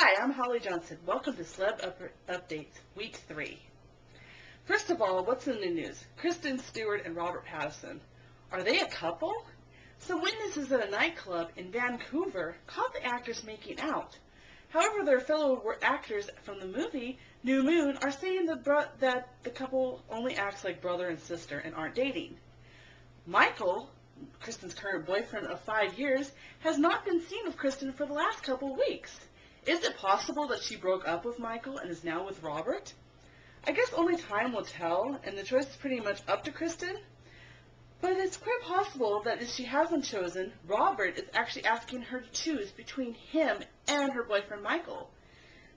Hi, I'm Holly Johnson. Welcome to Celeb Updates, Week 3. First of all, what's in the news? Kristen Stewart and Robert Pattinson. Are they a couple? Some witnesses at a nightclub in Vancouver caught the actors making out. However, their fellow actors from the movie New Moon are saying that the couple only acts like brother and sister and aren't dating. Michael, Kristen's current boyfriend of 5 years, has not been seen with Kristen for the last couple weeks. Is it possible that she broke up with Michael and is now with Robert? I guess only time will tell, and the choice is pretty much up to Kristen. But it's quite possible that if she hasn't chosen, Robert is actually asking her to choose between him and her boyfriend Michael.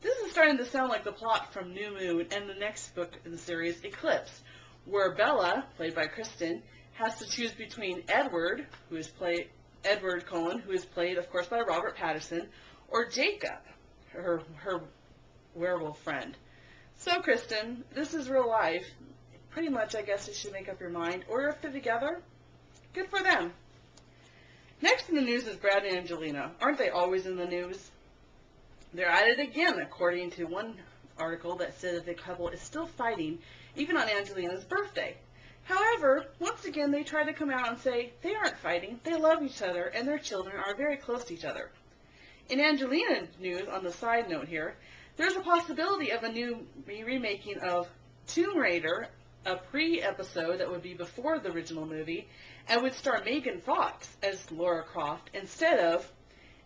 This is starting to sound like the plot from New Moon and the next book in the series, Eclipse, where Bella, played by Kristen, has to choose between Edward, who is played, of course, by Robert Pattinson, or Jacob, her werewolf friend. So, Kristen, this is real life. Pretty much, I guess you should make up your mind. Or if they're together, good for them. Next in the news is Brad and Angelina. Aren't they always in the news? They're at it again, according to one article that said that the couple is still fighting, even on Angelina's birthday. However, once again, they try to come out and say they aren't fighting, they love each other, and their children are very close to each other. In Angelina's news, on the side note here, there's a possibility of a new remaking of Tomb Raider, a pre-episode that would be before the original movie, and would star Megan Fox as Lara Croft instead of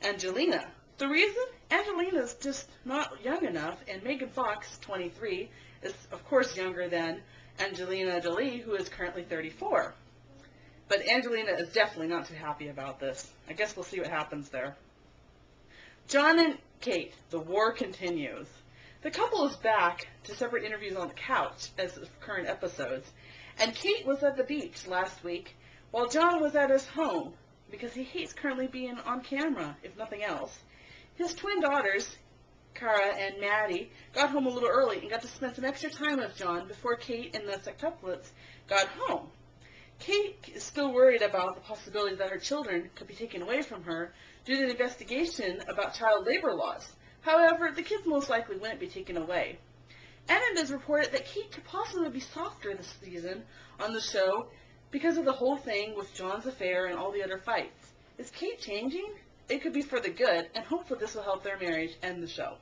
Angelina. The reason? Angelina's just not young enough, and Megan Fox, 23, is of course younger than Angelina Jolie, who is currently 34. But Angelina is definitely not too happy about this. I guess we'll see what happens there. John and Kate, the war continues. The couple is back to separate interviews on the couch as of current episodes, and Kate was at the beach last week while John was at his home because he hates currently being on camera, if nothing else. His twin daughters, Cara and Maddie, got home a little early and got to spend some extra time with John before Kate and the sextuplets got home. Kate is still worried about the possibility that her children could be taken away from her due to the investigation about child labor laws. However, the kids most likely wouldn't be taken away. And it is reported that Kate could possibly be softer this season on the show because of the whole thing with John's affair and all the other fights. Is Kate changing? It could be for the good, and hopefully this will help their marriage and the show.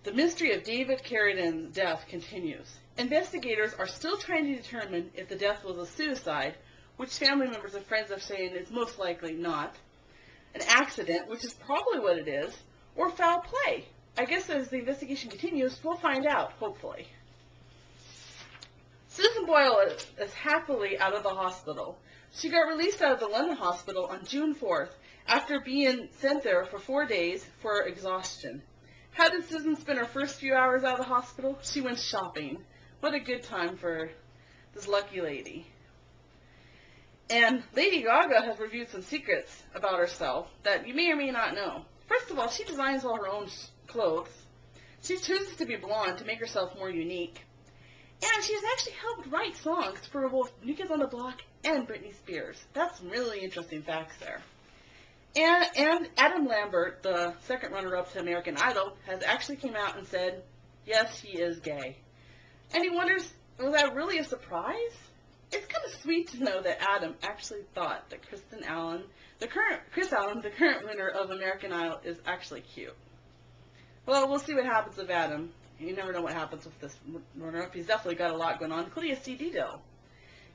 The mystery of David Carradine's death continues. Investigators are still trying to determine if the death was a suicide, which family members and friends are saying is most likely not, an accident, which is probably what it is, or foul play. I guess as the investigation continues, we'll find out, hopefully. Susan Boyle is happily out of the hospital. She got released out of the London hospital on June 4th after being sent there for 4 days for exhaustion. How did Susan spend her first few hours out of the hospital? She went shopping. What a good time for this lucky lady. And Lady Gaga has reviewed some secrets about herself that you may or may not know. First of all, she designs all her own clothes. She chooses to be blonde to make herself more unique. And she has actually helped write songs for both New Kids on the Block and Britney Spears. That's some really interesting facts there. And Adam Lambert, the second runner-up to American Idol, has actually came out and said, yes, he is gay. And he wonders, was that really a surprise? It's kind of sweet to know that Adam actually thought that Chris Allen, the current winner of American Idol, is actually cute. Well, we'll see what happens with Adam. You never know what happens with this runner-up. He's definitely got a lot going on, including a CD deal.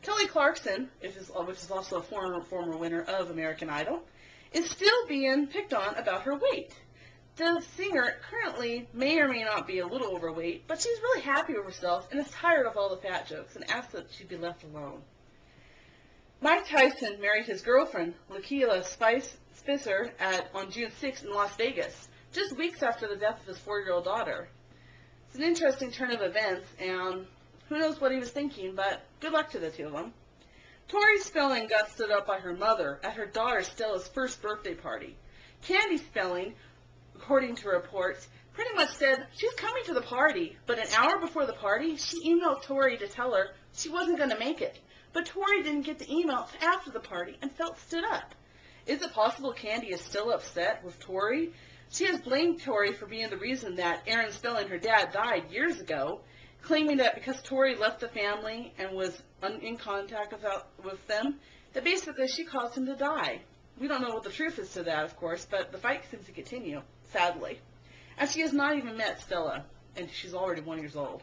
Kelly Clarkson, which is also a former winner of American Idol, is still being picked on about her weight. The singer currently may or may not be a little overweight, but she's really happy with herself and is tired of all the fat jokes and asks that she be left alone. Mike Tyson married his girlfriend, Lakeela Spicer, on June 6th in Las Vegas, just weeks after the death of his 4-year-old daughter. It's an interesting turn of events, and who knows what he was thinking, but good luck to the two of them. Tori Spelling got stood up by her mother at her daughter Stella's first birthday party. Candy Spelling, according to reports, pretty much said she was coming to the party, but an hour before the party, she emailed Tori to tell her she wasn't going to make it. But Tori didn't get the email after the party and felt stood up. Is it possible Candy is still upset with Tori She has blamed Tori for being the reason that Aaron Spelling and her dad died years ago, claiming that because Tori left the family and was in contact with them, that basically she caused him to die. We don't know what the truth is to that, of course, but the fight seems to continue, sadly. And she has not even met Stella, and she's already 1 year old.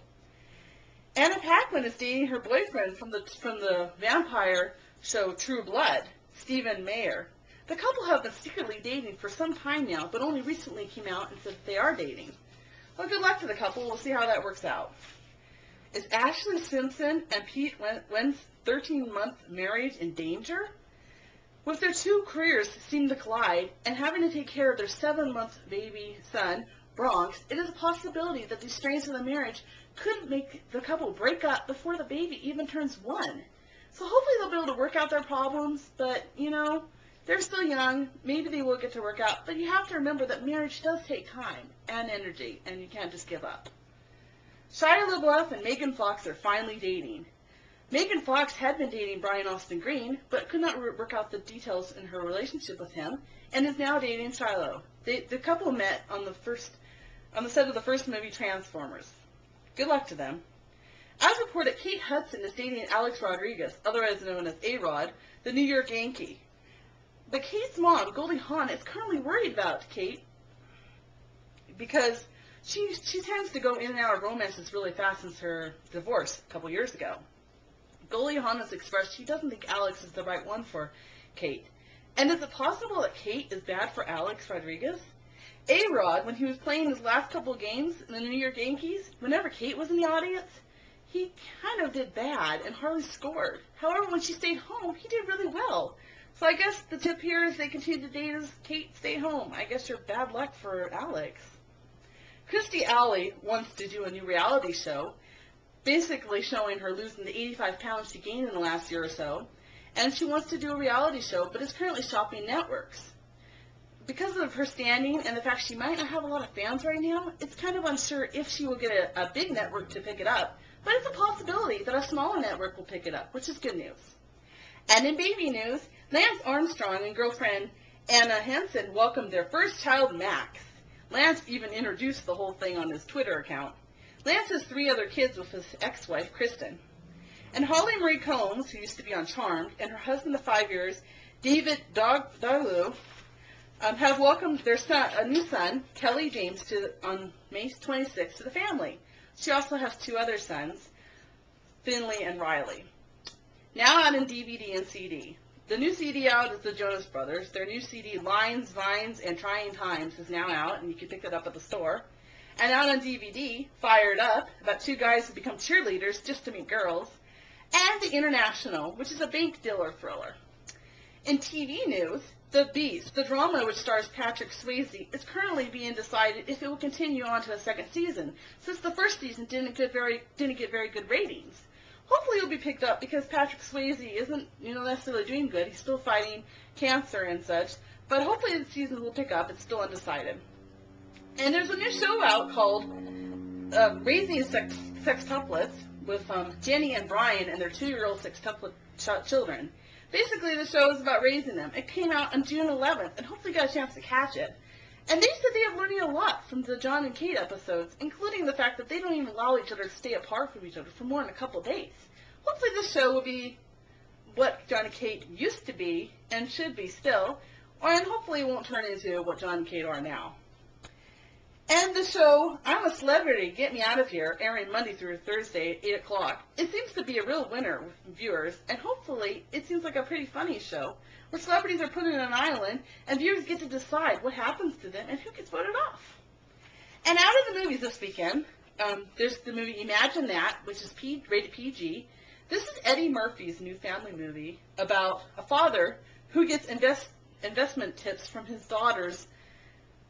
Anna Paquin is dating her boyfriend from the vampire show True Blood, Stephen Meyer. The couple have been secretly dating for some time now, but only recently came out and said that they are dating. Well, good luck to the couple. We'll see how that works out. Is Ashley Simpson and Pete Wentz's 13-month marriage in danger? With their two careers seeming to collide and having to take care of their 7-month baby son, Bronx, it is a possibility that these strains of the marriage could make the couple break up before the baby even turns 1. So hopefully they'll be able to work out their problems, but, they're still young. Maybe they will get to work out, but you have to remember that marriage does take time and energy, and you can't just give up. Shia LaBeouf and Megan Fox are finally dating. Megan Fox had been dating Brian Austin Green, but could not work out the details in her relationship with him, and is now dating Shiloh. The couple met on the set of the first movie, Transformers. Good luck to them. As reported, Kate Hudson is dating Alex Rodriguez, otherwise known as A-Rod, the New York Yankee. But Kate's mom, Goldie Hawn, is currently worried about Kate because she tends to go in and out of romances really fast since her divorce a couple years ago. Goldie Hawn has expressed she doesn't think Alex is the right one for Kate. And is it possible that Kate is bad for Alex Rodriguez? A-Rod, when he was playing his last couple games in the New York Yankees, whenever Kate was in the audience, he kind of did bad and hardly scored. However, when she stayed home, he did really well. So I guess the tip here is they continue to date as Kate stay home. I guess you're bad luck for Alex. Kirstie Alley wants to do a new reality show, basically showing her losing the 85 pounds she gained in the last year or so. And she wants to do a reality show, but is currently shopping networks. Because of her standing and the fact she might not have a lot of fans right now, it's kind of unsure if she will get a big network to pick it up. But it's a possibility that a smaller network will pick it up, which is good news. And in baby news, Lance Armstrong and girlfriend Anna Henson welcomed their first child, Max. Lance even introduced the whole thing on his Twitter account. Lance has 3 other kids with his ex-wife, Kristen. And Holly Marie Combs, who used to be on Charmed, and her husband of 5 years, David Doglu, have welcomed their son, a new son, Kelly James, on May 26th to the family. She also has 2 other sons, Finley and Riley. Now out in DVD and CD. The new CD out is the Jonas Brothers. Their new CD, Lines, Vines, and Trying Times, is now out, and you can pick it up at the store. And out on DVD, Fired Up, about 2 guys who become cheerleaders just to meet girls. And The International, which is a bank dealer thriller. In TV news, The Beast, the drama which stars Patrick Swayze, is currently being decided if it will continue on to a second season, since the first season didn't get very good ratings. Hopefully it'll be picked up because Patrick Swayze isn't, necessarily doing good. He's still fighting cancer and such, but hopefully the season will pick up. It's still undecided. And there's a new show out called Raising Sextuplets with Jenny and Brian and their 2-year-old sextuplet children. Basically, the show is about raising them. It came out on June 11th, and hopefully you got a chance to catch it. And they said they are learning a lot from the John and Kate episodes, including the fact that they don't even allow each other to stay apart from each other for more than a couple days. Hopefully this show will be what John and Kate used to be and should be still, and hopefully it won't turn into what John and Kate are now. And the show, I'm a Celebrity, Get Me Out of Here, airing Monday through Thursday at 8 o'clock. It seems to be a real winner with viewers, and hopefully it seems like a pretty funny show, where celebrities are put in an island, and viewers get to decide what happens to them and who gets voted off. And out of the movies this weekend, there's the movie Imagine That, which is rated PG. This is Eddie Murphy's new family movie about a father who gets investment tips from his daughter's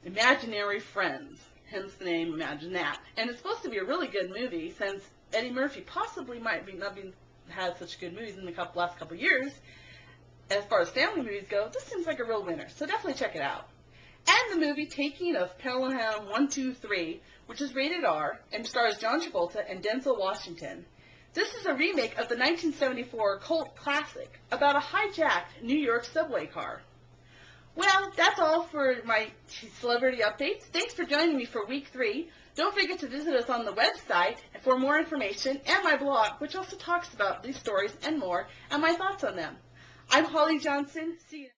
imaginary friends, hence the name Imagine That. And it's supposed to be a really good movie since Eddie Murphy possibly might not be had such good movies in the last couple years. As far as family movies go, this seems like a real winner, so definitely check it out. And the movie Taking of Pelham 123, which is rated R and stars John Travolta and Denzel Washington. This is a remake of the 1974 cult classic about a hijacked New York subway car. Well, that's all for my celebrity updates. Thanks for joining me for week 3. Don't forget to visit us on the website for more information and my blog, which also talks about these stories and more and my thoughts on them. I'm Holly Johnson. See you.